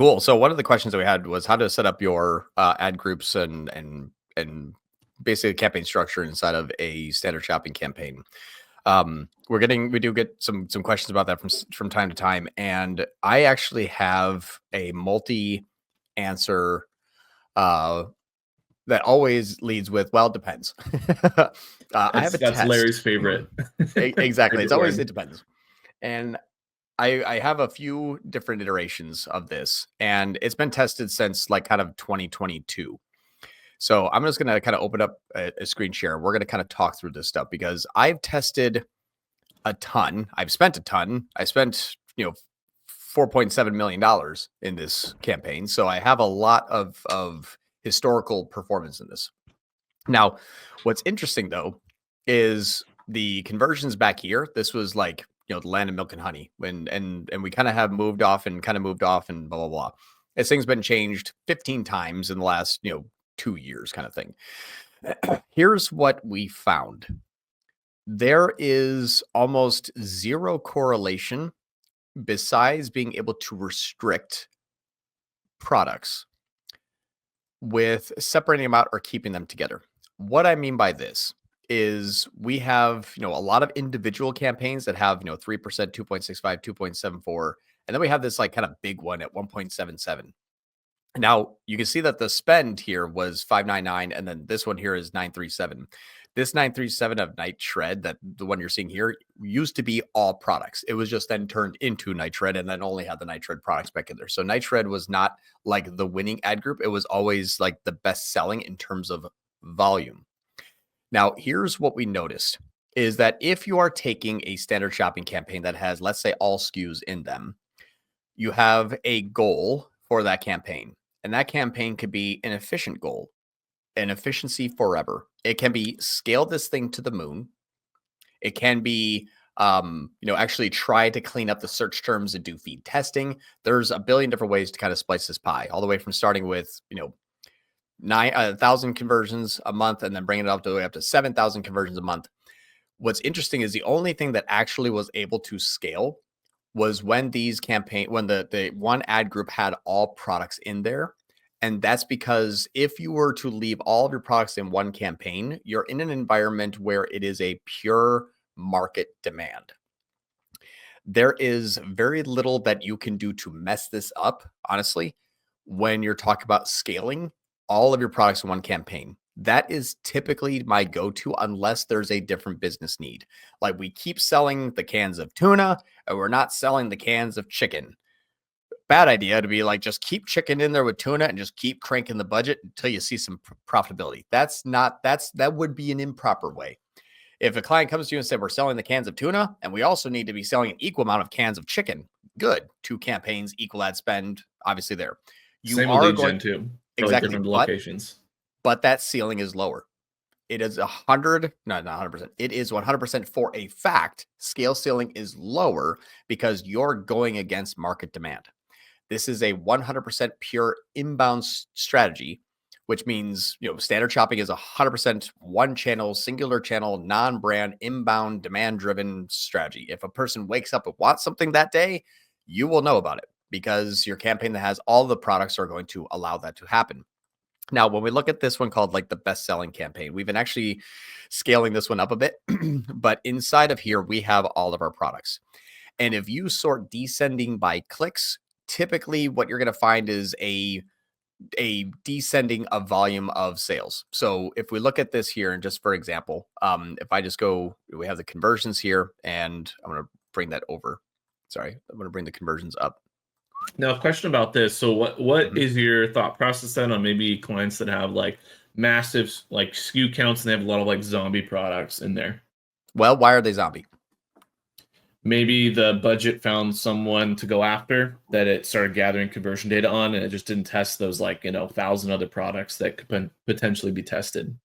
Cool. So one of the questions that we had was how to set up your ad groups and basically campaign structure inside of a standard shopping campaign. We do get some questions about that from time to time, and I actually have a multi answer uh, that always leads with, well, it depends. I have a That's test. Larry's favorite Exactly. It's favorite always, word. it depends. And I have a few different iterations of this, and it's been tested since like kind of 2022. So I'm just going to kind of open up a screen share. We're going to kind of talk through this stuff because I've tested a ton. I've spent a ton. I spent, $4.7 million in this campaign. So I have a lot of historical performance in this. Now, what's interesting though is the conversions back here. This was like, the land of milk and honey and we kind of have moved off and blah blah blah. This thing's been changed 15 times in the last 2 years kind of thing. Here's what we found. There is almost zero correlation besides being able to restrict products with separating them out or keeping them together. What I mean by this is we have, a lot of individual campaigns that have, 3%, 2.65, 2.74, and then we have this like kind of big one at 1.77. Now, you can see that the spend here was 599 and then this one here is 937. This 937 of Night Shred, that the one you're seeing here, used to be all products. It was just then turned into Night Shred and then only had the Night Shred products back in there. So Night Shred was not like the winning ad group. It was always like the best selling in terms of volume. Now, here's what we noticed is that if you are taking a standard shopping campaign that has, let's say, all SKUs in them, you have a goal for that campaign. And that campaign could be an efficient goal, an efficiency forever. It can be scale this thing to the moon. It can be, actually try to clean up the search terms and do feed testing. There's a billion different ways to kind of splice this pie, all the way from starting with, 1,000 conversions a month and then bringing it up to the way up to 7,000 conversions a month. What's interesting is the only thing that actually was able to scale was when the one ad group had all products in there. And that's because if you were to leave all of your products in one campaign, you're in an environment where it is a pure market demand. There is very little that you can do to mess this up, honestly, when you're talking about scaling all of your products in one campaign. That is typically my go-to unless there's a different business need. Like we keep selling the cans of tuna and we're not selling the cans of chicken. Bad idea to be like, just keep chicken in there with tuna and just keep cranking the budget until you see some profitability. That would be an improper way. If a client comes to you and said, we're selling the cans of tuna and we also need to be selling an equal amount of cans of chicken, good. 2 campaigns, equal ad spend, obviously there. You Same with are lead going gen too, for like exactly, different locations. but that ceiling is lower. It is 100, no, not 100%. It is 100% for a fact. Scale ceiling is lower because you're going against market demand. This is a 100% pure inbound strategy, which means, standard shopping is 100% one channel, singular channel, non-brand, inbound, demand-driven strategy. If a person wakes up and wants something that day, you will know about it because your campaign that has all the products are going to allow that to happen. Now, when we look at this one called like the best-selling campaign, we've been actually scaling this one up a bit, but inside of here, we have all of our products. And if you sort descending by clicks, typically what you're going to find is a descending of volume of sales. So if we look at this here, and just for example, if I just go, we have the conversions here, and I'm going to bring that over. Sorry, I'm going to bring the conversions up. Now, a question about this. So what is your thought process then on maybe clients that have like massive like SKU counts and they have a lot of like zombie products in there? Well, why are they zombie? Maybe the budget found someone to go after that it started gathering conversion data on, and it just didn't test those like 1,000 other products that could potentially be tested.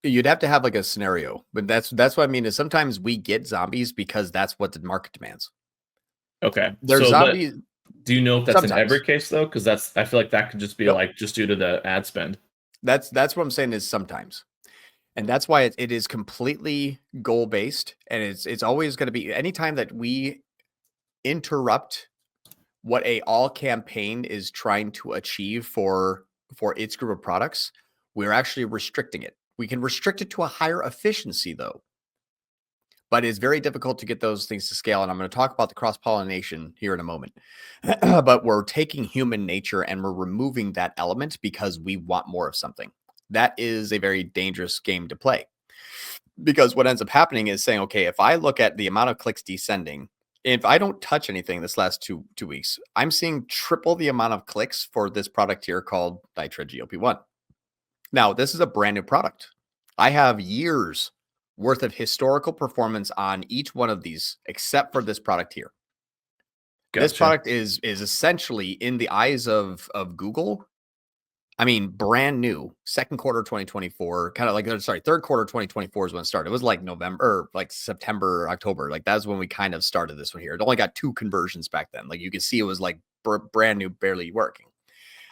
You'd have to have like a scenario, but that's what I mean is sometimes we get zombies because that's what the market demands. Okay, There's so but zombies do you know if that's in every sometimes. case though? Because I feel like that could just be Nope. like just due to the ad spend. That's what I'm saying is sometimes. And that's why it is completely goal based, and it's always going to be anytime that we interrupt what a all campaign is trying to achieve for its group of products, we're actually restricting it. We can restrict it to a higher efficiency though, but it's very difficult to get those things to scale. And I'm going to talk about the cross pollination here in a moment. But we're taking human nature and we're removing that element because we want more of something. That is a very dangerous game to play, because what ends up happening is saying, okay, if I look at the amount of clicks descending, if I don't touch anything this last two weeks, I'm seeing triple the amount of clicks for this product here called Nitro GLP-1. Now, this is a brand new product. I have years worth of historical performance on each one of these, except for this product here. Gotcha. This product is essentially, in the eyes of Google, I mean, brand new, second quarter 2024, kind of like, sorry, third quarter 2024 is when it started. It was like November, or like September, October. Like that's when we kind of started this one here. It only got 2 conversions back then. Like you can see it was like brand new, barely working.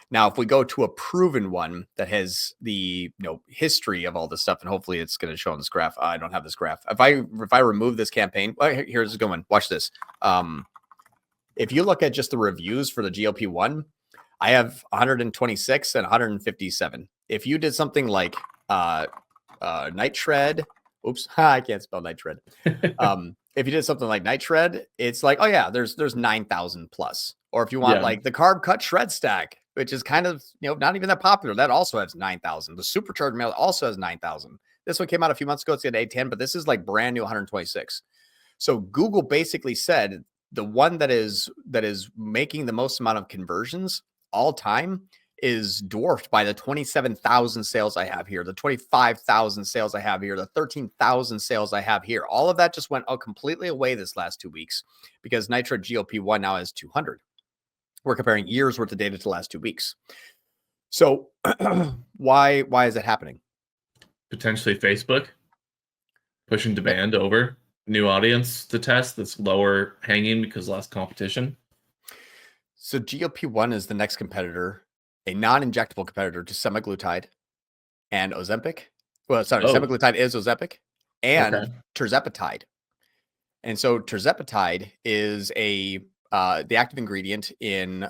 Now, if we go to a proven one that has the history of all this stuff, and hopefully it's going to show on this graph. I don't have this graph. If I remove this campaign, well, here's a good one. Watch this. If you look at just the reviews for the GLP-1, I have 126 and 157. If you did something like Nitred, oops, I can't spell Nitred. If you did something like Nitred, it's like, oh yeah, there's 9,000 plus. Or if you want like the carb cut shred stack, which is kind of not even that popular, that also has 9,000. The supercharged mail also has 9,000. This one came out a few months ago. It's got 810, but this is like brand new 126. So Google basically said the one that is making the most amount of conversions all time is dwarfed by the 27,000 sales I have here, the 25,000 sales I have here, the 13,000 sales I have here. All of that just went out completely away this last 2 weeks because Nitro GLP-1 now has 200. We're comparing years worth of data to the last 2 weeks. So why is that happening? Potentially Facebook pushing demand over new audience to test that's lower hanging because less competition. So GLP-1 is the next competitor, a non-injectable competitor to semaglutide and Ozempic. Well, sorry, semaglutide is Ozempic and tirzepatide. And so tirzepatide is the active ingredient in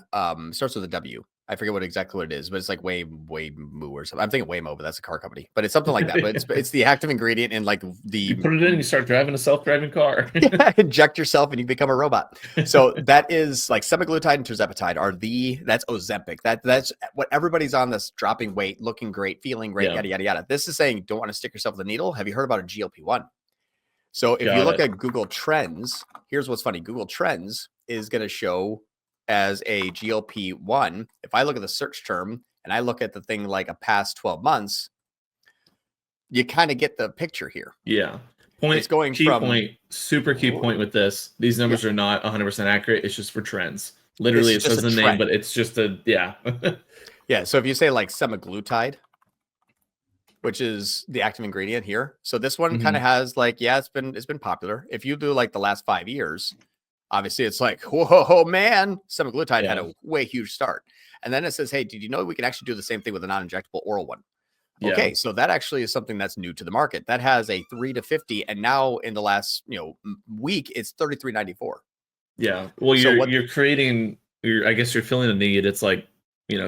starts with a W. I forget exactly what it is, but it's like Waymo or something. I'm thinking Waymo, but that's a car company. But it's something like that. But it's the active ingredient in like the. You put it in, you start driving a self-driving car. Inject yourself and you become a robot. So that is like semaglutide and tirzepatide that's Ozempic. That's what everybody's on, this dropping weight, looking great, feeling great, yada yada yada. This is saying don't want to stick yourself with a needle. Have you heard about a GLP-1? So if you look at Google Trends, here's what's funny. Google Trends is going to show as a GLP-1. If I look at the search term and I look at the thing like a past 12 months, you kind of get the picture here. Yeah. Super key point with this. These numbers are not 100% accurate. It's just for trends. Literally, it says the name, but it's just yeah. So if you say like semaglutide, which is the active ingredient here. So this one kind of has like, it's been popular. If you do like the last 5 years, obviously it's like, whoa, man, semaglutide had a way huge start. And then it says, hey, did you know we can actually do the same thing with a non-injectable oral one? Yeah. Okay, so that actually is something that's new to the market. That has a 3 to 50, and now in the last week, it's 33.94. Yeah, well, you're creating. I guess you're filling a need. It's like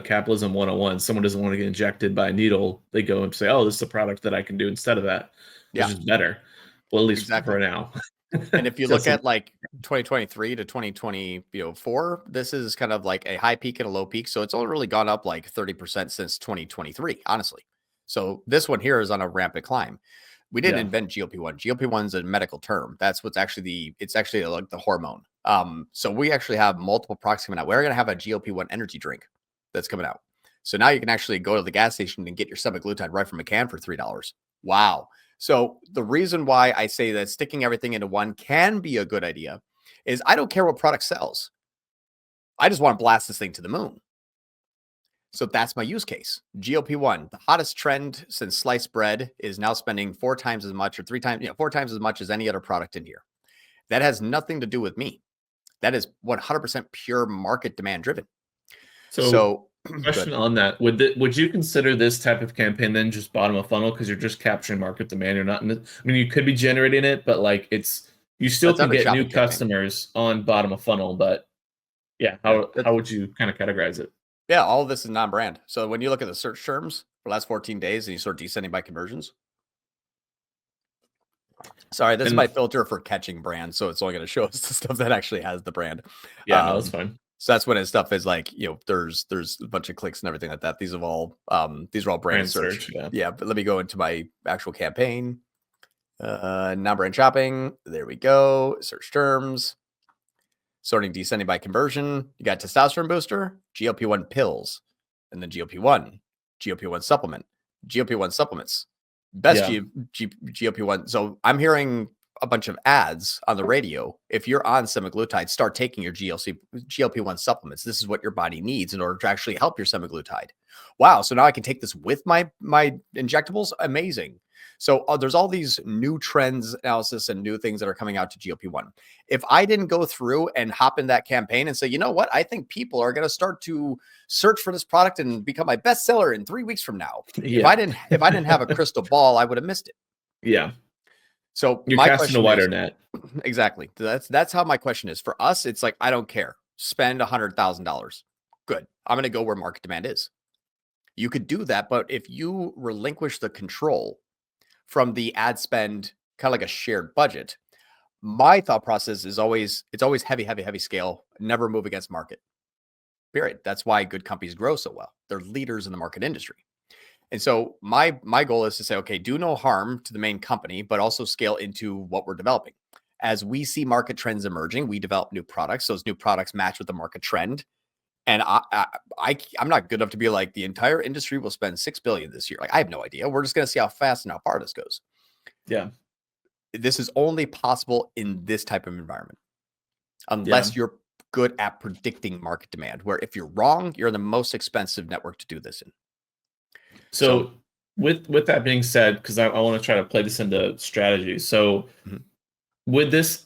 capitalism 101. Someone doesn't want to get injected by a needle. They go and say, oh, this is a product that I can do instead of that. Which is better. Well, at least for now. And if you look at like 2023 to 2024, this is kind of like a high peak and a low peak. So it's only really gone up like 30% since 2023, honestly. So this one here is on a rampant climb. We didn't invent GLP-1. GLP-1 is a medical term. That's what's actually it's actually like the hormone. So we actually have multiple products coming out. We're going to have a GLP-1 energy drink that's coming out. So now you can actually go to the gas station and get your semaglutide right from a can for $3. Wow. So the reason why I say that sticking everything into one can be a good idea is I don't care what product sells. I just want to blast this thing to the moon. So that's my use case. GLP-1, the hottest trend since sliced bread, is now spending 4 times as much or 4 times as much as any other product in here. That has nothing to do with me. That is 100% pure market demand driven. So question on that: would you consider this type of campaign then just bottom of funnel because you're just capturing market demand? You're not. I mean, you could be generating it, but like you still can get new customers on bottom of funnel, but Yeah. How would you kind of categorize it? Yeah, all of this is non-brand. So when you look at the search terms for the last 14 days and you start descending by conversions. Sorry, this is my filter for catching brands, so it's only going to show us the stuff that actually has the brand. Yeah, no, that's fine. So that's when his stuff is like, there's a bunch of clicks and everything like that. These are all brand search. Yeah, but let me go into my actual campaign. Non-brand shopping. There we go. Search terms. Sorting descending by conversion. You got testosterone booster, GLP-1 pills, and then GLP-1 supplement, GLP-1 supplements, best GLP-1. So I'm hearing a bunch of ads on the radio. If you're on semaglutide, start taking your GLP-1 supplements. This is what your body needs in order to actually help your semaglutide. Wow. So now I can take this with my injectables. Amazing. So there's all these new trends analysis and new things that are coming out to GLP-1. If I didn't go through and hop in that campaign and say, you know what, I think people are going to start to search for this product and become my bestseller in 3 weeks from now. Yeah. If I didn't have a crystal ball, I would have missed it. Yeah. So you're casting a wider net. Exactly. That's how my question is. For us, it's like, I don't care. Spend $100,000. Good. I'm going to go where market demand is. You could do that, but if you relinquish the control from the ad spend, kind of like a shared budget, my thought process is always heavy scale, never move against market. Period. That's why good companies grow so well. They're leaders in the market industry. And so my goal is to say, okay, do no harm to the main company, but also scale into what we're developing. As we see market trends emerging, we develop new products. Those new products match with the market trend. And I'm not good enough to be like, the entire industry will spend $6 billion this year. Like, I have no idea. We're just going to see how fast and how far this goes. Yeah. This is only possible in this type of environment, unless you're good at predicting market demand, where if you're wrong, you're the most expensive network to do this in. So with that being said, because I want to try to play this into strategy. So would this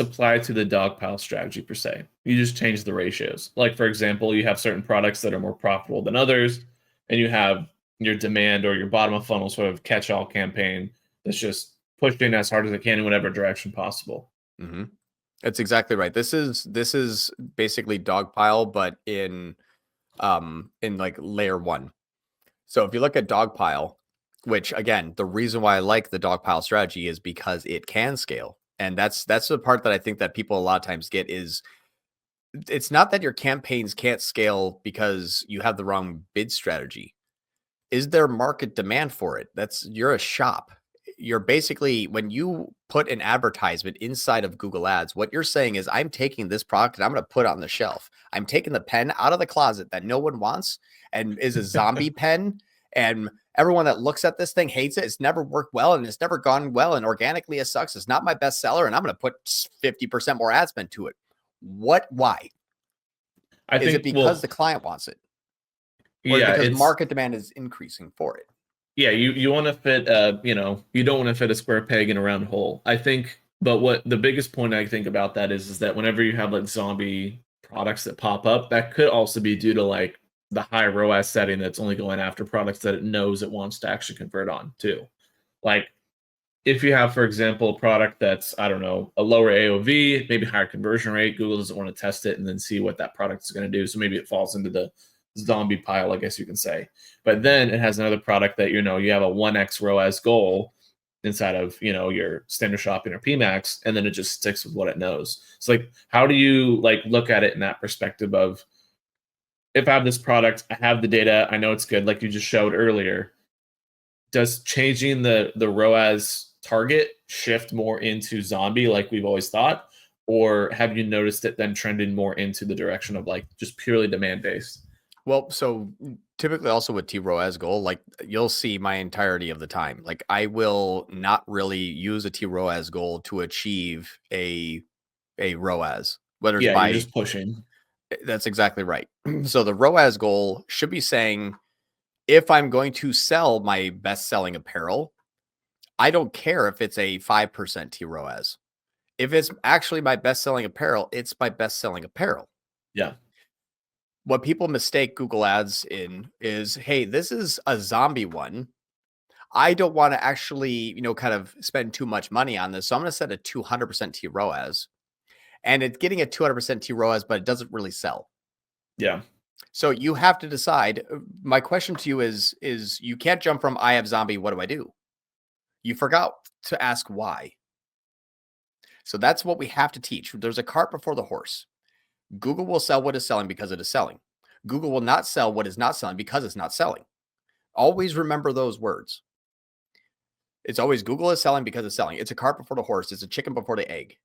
apply to the dogpile strategy per se? You just change the ratios. Like, for example, you have certain products that are more profitable than others, and you have your demand or your bottom of funnel sort of catch-all campaign that's just pushed in as hard as it can in whatever direction possible. Mm-hmm. That's exactly right. This is basically dogpile, but in like layer 1. So if you look at dogpile, which again, the reason why I like the dogpile strategy is because it can scale. And that's the part that I think that people a lot of times get is, it's not that your campaigns can't scale because you have the wrong bid strategy. Is there market demand for it? You're a shop. You're basically, when you put an advertisement inside of Google Ads, what you're saying is, I'm taking this product and I'm going to put it on the shelf. I'm taking the pen out of the closet that no one wants and is a zombie pen. And everyone that looks at this thing hates it. It's never worked well and it's never gone well. And organically it sucks. It's not my best seller. And I'm going to put 50% more ad spend to it. Why? Is it because the client wants it? Or because market demand is increasing for it? Yeah, you want to fit, you don't want to fit a square peg in a round hole. I think, but what the biggest point I think about that is that whenever you have like zombie products that pop up, that could also be due to like the high ROAS setting that's only going after products that it knows it wants to actually convert on too. Like, if you have, for example, a product that's, I don't know, a lower AOV, maybe higher conversion rate, Google doesn't want to test it and then see what that product is going to do. So maybe it falls into the zombie pile, I guess you can say. But then it has another product that, you have a 1x ROAS goal inside of, your standard shopping or PMAX, and then it just sticks with what it knows. So like, how do you like look at it in that perspective of, if I have this product, I have the data, I know it's good, like you just showed earlier, does changing the ROAS target shift more into zombie like we've always thought? Or have you noticed it then trending more into the direction of like just purely demand based? Well, so typically also with TROAS goal, like you'll see my entirety of the time, like I will not really use a TROAS goal to achieve a ROAS, whether it's you're just pushing. That's exactly right. So the ROAS goal should be saying, if I'm going to sell my best selling apparel, I don't care if it's a 5% TROAS. If it's actually my best selling apparel, it's my best selling apparel. Yeah. What people mistake Google Ads in is, hey, this is a zombie one. I don't want to actually, kind of spend too much money on this. So I'm going to set a 200% TROAS. and it's getting a 200% T ROAS, but it doesn't really sell. Yeah. So you have to decide. My question to you is you can't jump from I have zombie, what do I do? You forgot to ask why. So that's what we have to teach. There's a cart before the horse. Google will sell what is selling because it is selling. Google will not sell what is not selling because it's not selling. Always remember those words. It's always Google is selling because it's selling. It's a cart before the horse. It's a chicken before the egg.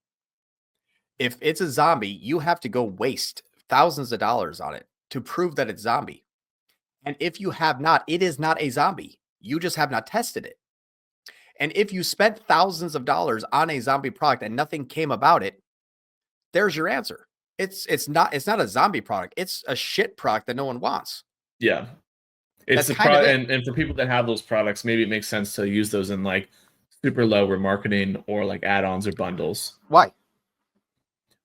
If it's a zombie, you have to go waste thousands of dollars on it to prove that it's zombie. And if you have not, it is not a zombie. You just have not tested it. And if you spent thousands of dollars on a zombie product and nothing came about it, there's your answer. It's not a zombie product. It's a shit product that no one wants. Yeah. It's the product, and for people that have those products, maybe it makes sense to use those in like super low remarketing or like add-ons or bundles. Why?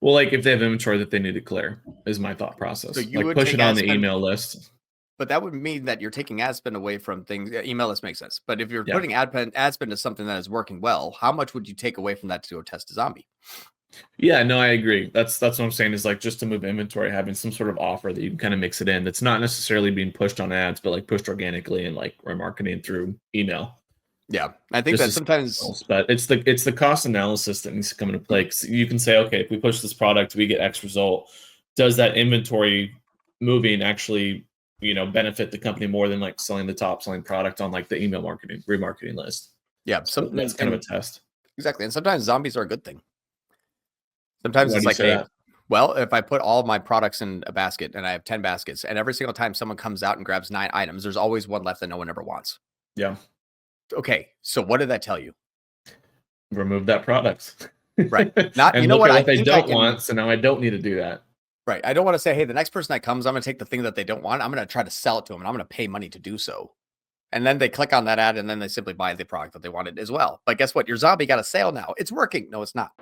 Well, like if they have inventory that they need to clear, is my thought process. So you like push it on the email list. But that would mean that you're taking ad spend away from things. Email list makes sense. But if you're putting ad spend to something that is working well, how much would you take away from that to go test a zombie? Yeah, no, I agree. That's what I'm saying is like just to move inventory, having some sort of offer that you can kind of mix it in. That's not necessarily being pushed on ads, but like pushed organically and like remarketing through email. Yeah, I think that sometimes, but it's the cost analysis that needs to come into play. 'Cause you can say, okay, if we push this product, we get X result. Does that inventory moving actually, benefit the company more than like selling the top selling product on like the email marketing remarketing list? Yeah, so that's kind of a test. Exactly, and sometimes zombies are a good thing. Sometimes it's like, hey, well, if I put all of my products in a basket and I have 10 baskets, and every single time someone comes out and grabs 9 items, there's always one left that no one ever wants. Yeah. Okay, so what did that tell you? Remove that product. Right. Not, and you know look what? At what they don't want, so now I don't need to do that. Right. I don't want to say, hey, the next person that comes, I'm going to take the thing that they don't want. I'm going to try to sell it to them, and I'm going to pay money to do so. And then they click on that ad, and then they simply buy the product that they wanted as well. But guess what? Your zombie got a sale now. It's working. No, it's not.